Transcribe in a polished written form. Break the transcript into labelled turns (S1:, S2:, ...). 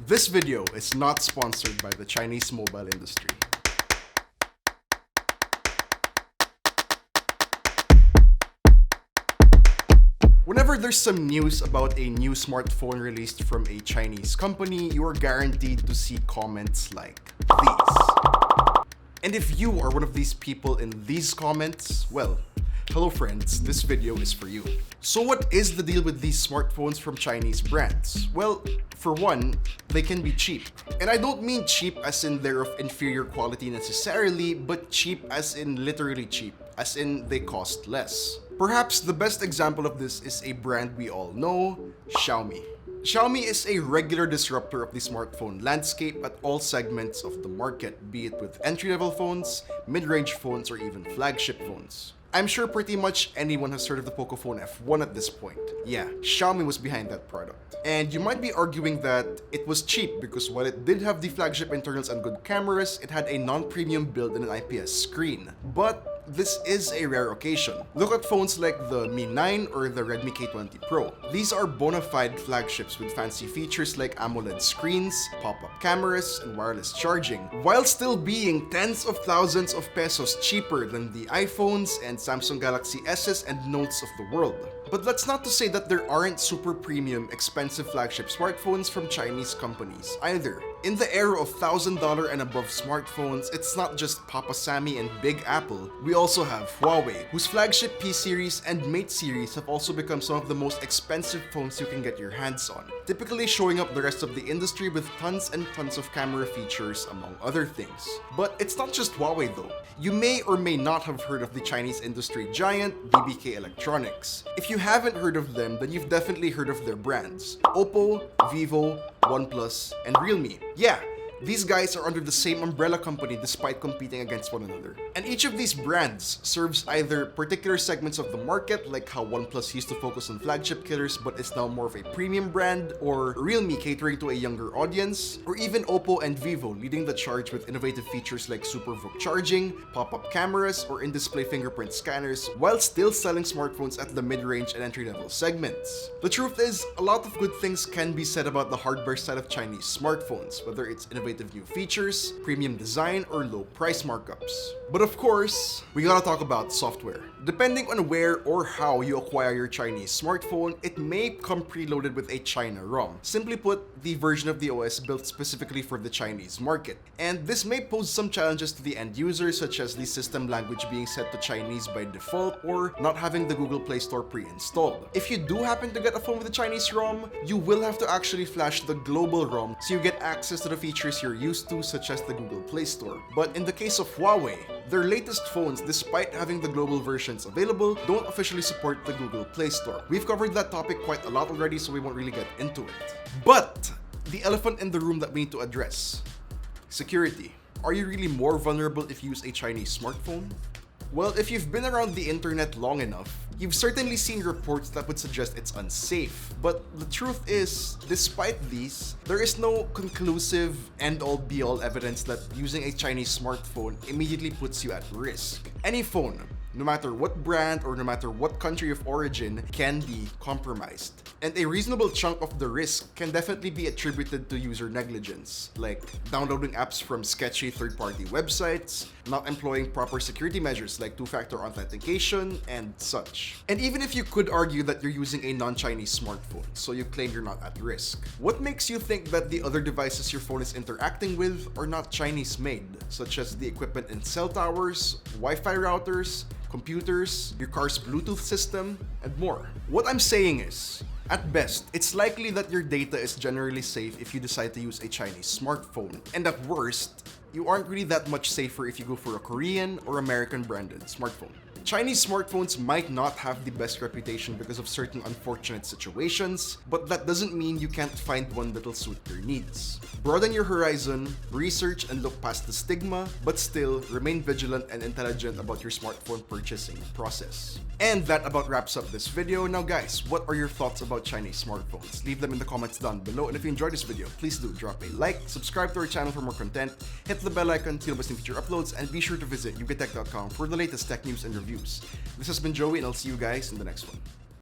S1: This video is not sponsored by the Chinese mobile industry. Whenever there's some news about a new smartphone released from a Chinese company, you're guaranteed to see comments like these. And if you are one of these people in these comments, well, hello friends, this video is for you. So what is the deal with these smartphones from Chinese brands? Well, for one, they can be cheap. And I don't mean cheap as in they're of inferior quality necessarily, but cheap as in literally cheap, as in they cost less. Perhaps the best example of this is a brand we all know, Xiaomi. Xiaomi is a regular disruptor of the smartphone landscape at all segments of the market, be it with entry-level phones, mid-range phones, or even flagship phones. I'm sure pretty much anyone has heard of the Pocophone F1 at this point. Yeah, Xiaomi was behind that product. And you might be arguing that it was cheap because while it did have the flagship internals and good cameras, it had a non-premium build and an IPS screen. But this is a rare occasion. Look at phones like the Mi 9 or the Redmi K20 Pro. These are bona fide flagships with fancy features like AMOLED screens, pop-up cameras, and wireless charging, while still being tens of thousands of pesos cheaper than the iPhones and Samsung Galaxy S's and Notes of the world. But that's not to say that there aren't super premium, expensive flagship smartphones from Chinese companies either. In the era of $1,000 and above smartphones, it's not just Papa Sammy and Big Apple. We also have Huawei, whose flagship P series and Mate series have also become some of the most expensive phones you can get your hands on, typically showing up the rest of the industry with tons and tons of camera features, among other things. But it's not just Huawei though. You may or may not have heard of the Chinese industry giant BBK Electronics. If you haven't heard of them, then you've definitely heard of their brands: Oppo, Vivo, OnePlus, and Realme. Yeah, these guys are under the same umbrella company despite competing against one another. And each of these brands serves either particular segments of the market, like how OnePlus used to focus on flagship killers but is now more of a premium brand, or Realme catering to a younger audience, or even Oppo and Vivo leading the charge with innovative features like Super VOOC charging, pop-up cameras, or in-display fingerprint scanners, while still selling smartphones at the mid-range and entry-level segments. The truth is, a lot of good things can be said about the hardware side of Chinese smartphones, whether it's innovative new features, premium design, or low price markups. But of course, we gotta talk about software. Depending on where or how you acquire your Chinese smartphone, it may come preloaded with a China ROM. Simply put, the version of the OS built specifically for the Chinese market. And this may pose some challenges to the end user, such as the system language being set to Chinese by default or not having the Google Play Store pre-installed. If you do happen to get a phone with a Chinese ROM, you will have to actually flash the global ROM so you get access to the features you're used to, such as the Google Play Store. But in the case of Huawei, their latest phones, despite having the global versions available, don't officially support the Google Play Store. We've covered that topic quite a lot already, so we won't really get into it. But the elephant in the room that we need to address: security. Are you really more vulnerable if you use a Chinese smartphone? Well, if you've been around the internet long enough, you've certainly seen reports that would suggest it's unsafe. But the truth is, despite these, there is no conclusive end-all be-all evidence that using a Chinese smartphone immediately puts you at risk. Any phone, no matter what brand or no matter what country of origin, can be compromised. And a reasonable chunk of the risk can definitely be attributed to user negligence, like downloading apps from sketchy third-party websites, not employing proper security measures like two-factor authentication, and such. And even if you could argue that you're using a non-Chinese smartphone, so you claim you're not at risk, what makes you think that the other devices your phone is interacting with are not Chinese-made, such as the equipment in cell towers, Wi-Fi routers, computers, your car's Bluetooth system, and more? What I'm saying is, at best, it's likely that your data is generally safe if you decide to use a Chinese smartphone. And at worst, you aren't really that much safer if you go for a Korean or American branded smartphone. Chinese smartphones might not have the best reputation because of certain unfortunate situations, but that doesn't mean you can't find one that'll suit your needs. Broaden your horizon, research and look past the stigma, but still remain vigilant and intelligent about your smartphone purchasing process. And that about wraps up this video. Now guys, what are your thoughts about Chinese smartphones? Leave them in the comments down below, and if you enjoyed this video, please do drop a like, subscribe to our channel for more content, hit the bell icon to notice new future uploads, and be sure to visit ukitech.com for the latest tech news and reviews. This has been Joey, and I'll see you guys in the next one.